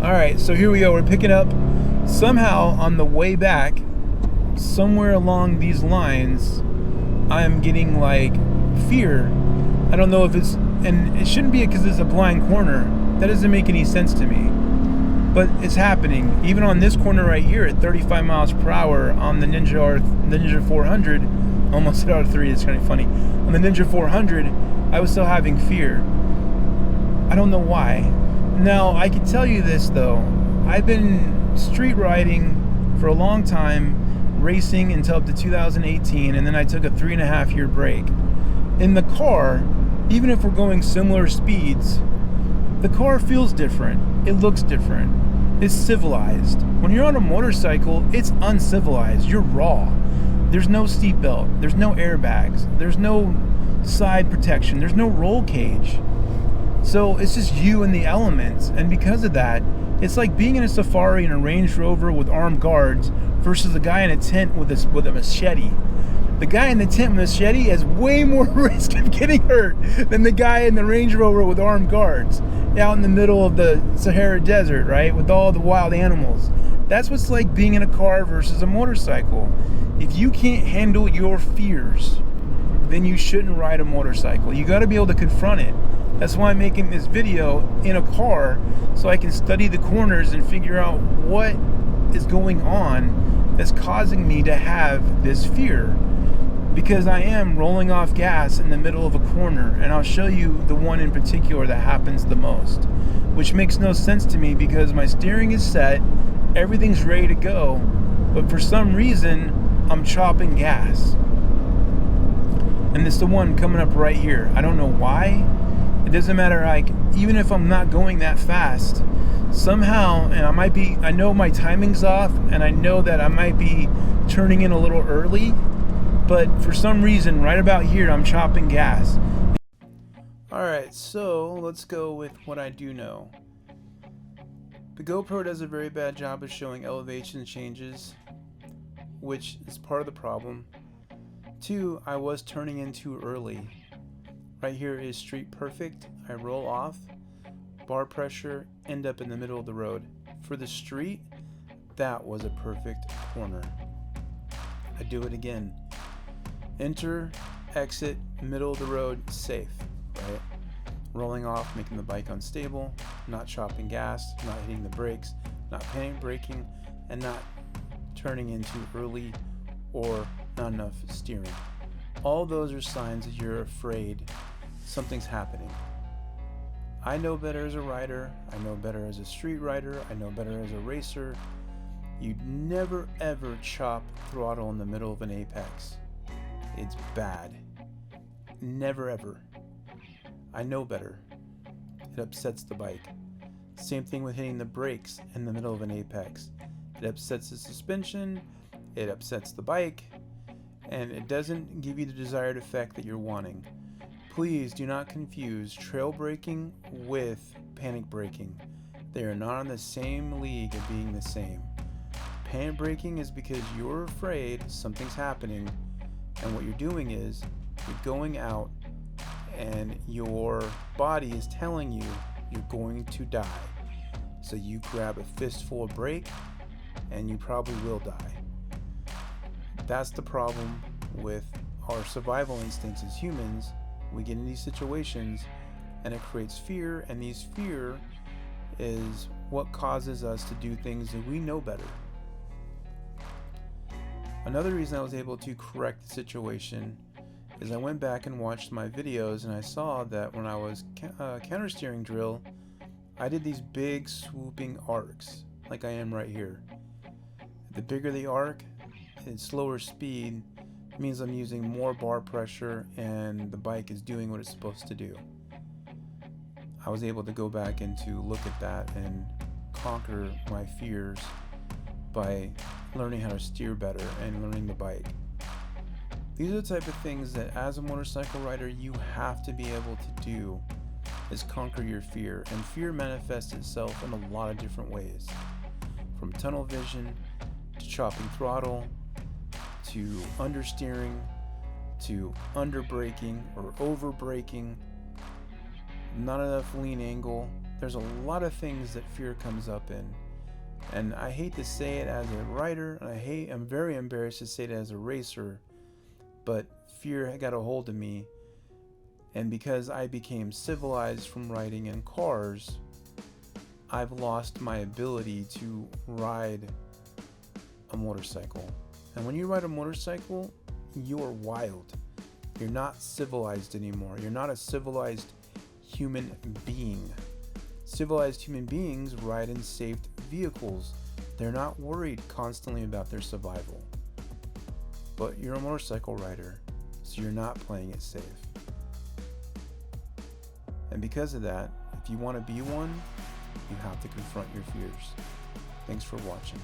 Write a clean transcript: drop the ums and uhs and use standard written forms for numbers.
Alright, so here we go. We're picking up. Somehow on the way back, somewhere along these lines, I'm getting like fear. I don't know if it's, and it shouldn't be because it's a blind corner. That doesn't make any sense to me. But it's happening. Even on this corner right here at 35 miles per hour on the Ninja 400, almost hit R3, it's kind of funny. On the Ninja 400, I was still having fear. I don't know why. Now, I can tell you this though. I've been street riding for a long time, racing until up to 2018, and then I took a 3.5-year break. In the car, even if we're going similar speeds, the car feels different. It looks different. It's civilized. When you're on a motorcycle, it's uncivilized. You're raw. There's no seatbelt. There's no airbags. There's no side protection. There's no roll cage. So it's just you and the elements. And because of that, it's like being in a safari in a Range Rover with armed guards versus a guy in a tent with a machete. The guy in the tent with a machete has way more risk of getting hurt than the guy in the Range Rover with armed guards out in the middle of the Sahara Desert, right? With all the wild animals. That's what's like being in a car versus a motorcycle. If you can't handle your fears, then you shouldn't ride a motorcycle. You got to be able to confront it. That's why I'm making this video in a car, so I can study the corners and figure out what is going on that's causing me to have this fear. Because I am rolling off gas in the middle of a corner, and I'll show you the one in particular that happens the most, which makes no sense to me because my steering is set, everything's ready to go, but for some reason I'm chopping gas. And it's the one coming up right here. I don't know why. It doesn't matter, like, even if I'm not going that fast, somehow, and I know my timing's off, and I know that I might be turning in a little early, but for some reason, right about here, I'm chopping gas. Alright, so let's go with what I do know. The GoPro does a very bad job of showing elevation changes, which is part of the problem. 2, I was turning in too early. Right here is street perfect. I roll off, bar pressure, end up in the middle of the road. For the street, that was a perfect corner. I do it again. Enter, exit, middle of the road, safe, right? Rolling off, making the bike unstable, not chopping gas, not hitting the brakes, not panic braking, and not turning in too early or not enough steering. All those are signs that you're afraid something's happening. I know better as a rider, I know better as a street rider, I know better as a racer. You'd never ever chop throttle in the middle of an apex. It's bad. Never ever. I know better. It upsets the bike. Same thing with hitting the brakes in the middle of an apex. It upsets the suspension, it upsets the bike, and it doesn't give you the desired effect that you're wanting. Please do not confuse trail braking with panic braking. They are not on the same league of being the same. Panic braking is because you're afraid something's happening, and what you're doing is you're going out and your body is telling you you're going to die. So you grab a fistful of brake and you probably will die. That's the problem with our survival instincts as humans. We get in these situations and it creates fear, and these fear is what causes us to do things that we know better. Another reason I was able to correct the situation is I went back and watched my videos, and I saw that when I was countersteering drill, I did these big swooping arcs like I am right here. The bigger the arc at slower speed means I'm using more bar pressure and the bike is doing what it's supposed to do. I was able to go back and to look at that and conquer my fears by learning how to steer better and learning the bike. These are the type of things that as a motorcycle rider you have to be able to do, is conquer your fear. And fear manifests itself in a lot of different ways. From tunnel vision, to chopping throttle, to understeering, to under braking or over braking, not enough lean angle, there's a lot of things that fear comes up in. And I hate to say it as a writer, and I'm very embarrassed to say it as a racer, but fear got a hold of me. And because I became civilized from riding in cars, I've lost my ability to ride a motorcycle. And when you ride a motorcycle, you're wild. You're not civilized anymore. You're not a civilized human being. Civilized human beings ride in safe vehicles. They're not worried constantly about their survival. But you're a motorcycle rider, so you're not playing it safe. And because of that, if you want to be one, you have to confront your fears. Thanks for watching.